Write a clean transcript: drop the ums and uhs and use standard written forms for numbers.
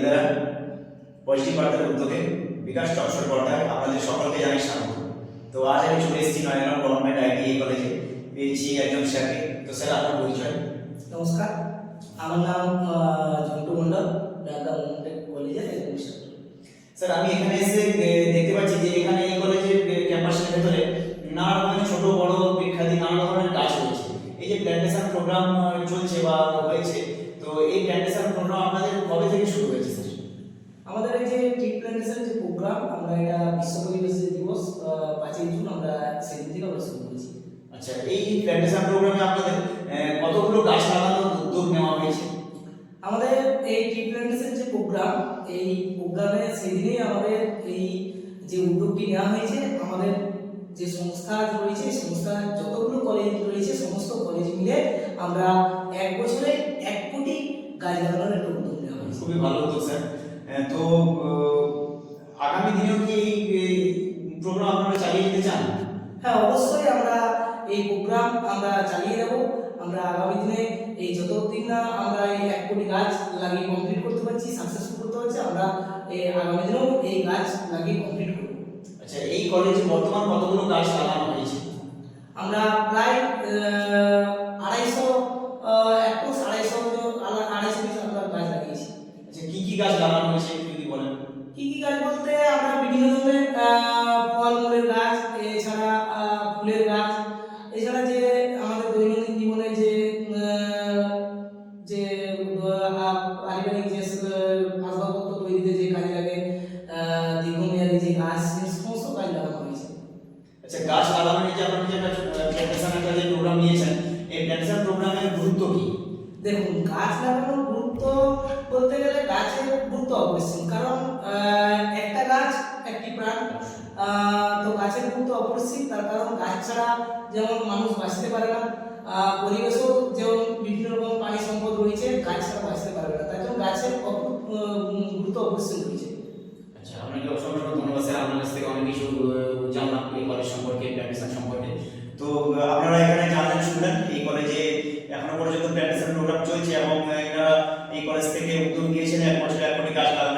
দ্বারা পজিটিভ বার্তার উদ্যোগে বিকাশ চর্চার পর্দায় আপনাদের সকলকে জানাই স্বাগত। তো আজ আমি চলে এসেছি নয়নগর গভর্নমেন্ট আইটিআই কলেজে, পেয়েছি একজন স্যারকে। তো স্যার, আপনার পরিচয়? নমস্কার, আমার নাম ঝন্টু মন্ডল, ঢাকা গভর্নমেন্ট কলেজের অ্যাডমিনিস্ট্রেটর। স্যার, আমি এখানে এসে দেখতে পাচ্ছি যে এখানে এই কলেজের ক্যাম্পাসের ভেতরে নানা রকমের ছোট বড় বিখ্যাত নানা ধরনের গাছ রয়েছে। এই যে প্ল্যান্টেশন প্রোগ্রাম চলছে বা হয়েছে, তো এই প্ল্যান্টেশন প্রোগ্রাম আপনাদের কবে থেকে শুরু হয়েছে স্যার? আমাদের এই যে ট্রি প্ল্যান্টেশন যে প্রোগ্রাম, আমরা এটা বিশ্ব পরিবেশ দিবস 5ই জুন আমরা সেদিন থেকে আমরা শুরু করেছি। আচ্ছা, এই প্ল্যান্টেশন প্রোগ্রামে আপনাদের কতগুলো গাছ লাগানোর উদ্যোগ নেওয়া হয়েছে? আমাদের এই ট্রি প্ল্যান্টেশন যে প্রোগ্রাম, এই প্রোগ্রামে সেদিনেই আমাদের এই যে উদ্যোগটি নেওয়া হয়েছে, আমাদের যে সংস্থা রয়েছে, সংস্থা যতগুলো কলেজ রয়েছে সমস্ত কলেজ মিলে আমরা এক বছরে 1 কোটি গাছ লাগানোর একটা উদ্যোগ নেওয়া হয়েছে। খুবই ভালো উদ্যোগ স্যার। তো আগামী দিনেও কি এই প্রোগ্রাম আপনারা চালিয়ে যেতে চান? হ্যাঁ, অবশ্যই আমরা এই প্রোগ্রাম আমরা চালিয়ে যাব। আমরা আগামী দিনে এই যতদিন না আমরা এই 1 কোটি গাছ লাগিয়ে কমপ্লিট করতে পারছি, সাকসেসফুল করতে পারছি, আমরা এই আগামী দিনেও এই গাছ লাগিয়ে কমপ্লিট করব। আচ্ছা, এই কলেজে বর্তমান কতগুলো গাছ লাগানো হয়েছে? আমরা প্রায় 250 পিস আমরা গাছ লাগিয়েছি। আচ্ছা, কি কি গাছ লাগানো হয়েছে একটু যদি বলেন? কি কি গাছ বলতে আমরা বিভিন্ন ধরনের ফলমূলের গাছ, এছাড়া ফুলের গাছ, এছাড়া যে আমাদের দৈনন্দিন জীবনে যে যে পারিবারিক যে আসবাবপত্র তৈরিতে যে কাজে লাগে, দীর্ঘমেয়াদী যে গাছ, সে সমস্ত গাছ লাগানো হয়েছে। আচ্ছা, গাছ লাগানোর যে আপনারা যে প্ল্যান্টেশন একটা যে প্রোগ্রাম নিয়েছেন, এই প্ল্যান্টেশন প্রোগ্রামের গুরুত্ব কি? দেখুন, গাছ লাগানোর গুরুত্ব বলতে গেলে গাছের গুরুত্ব অপরিসীম, কারণ একটা গাছ একটি প্রাণ। তো গাছের গুরুত্ব অপরিসীম, তার কারণ গাছ ছাড়া যেমন মানুষ বাঁচতে পারে না, পরিবেশও যেমন বিভিন্ন রকম পানি সম্পদ রয়েছে, গাছ ছাড়া বাঁচতে পারবে না, তাই জন্য গাছের গুরুত্ব অপরিসীম রয়েছে। আচ্ছা, আপনাকে অসংখ্য ধন্যবাদ স্যার। আপনার কাছ থেকে অনেক কিছু জানলাম এই কলেজ সম্পর্কে, প্ল্যান্টেশন সম্পর্কে। তো আপনারা এখানে জানলেন, শুনলেন এই কলেজে এখনো পর্যন্ত প্ল্যান্টেশন প্রোগ্রাম চলছে এবং এনারা এই কলেজ থেকে উদ্যোগ নিয়েছেন 1 বছরে 1 কোটি গাছ লাগানোর।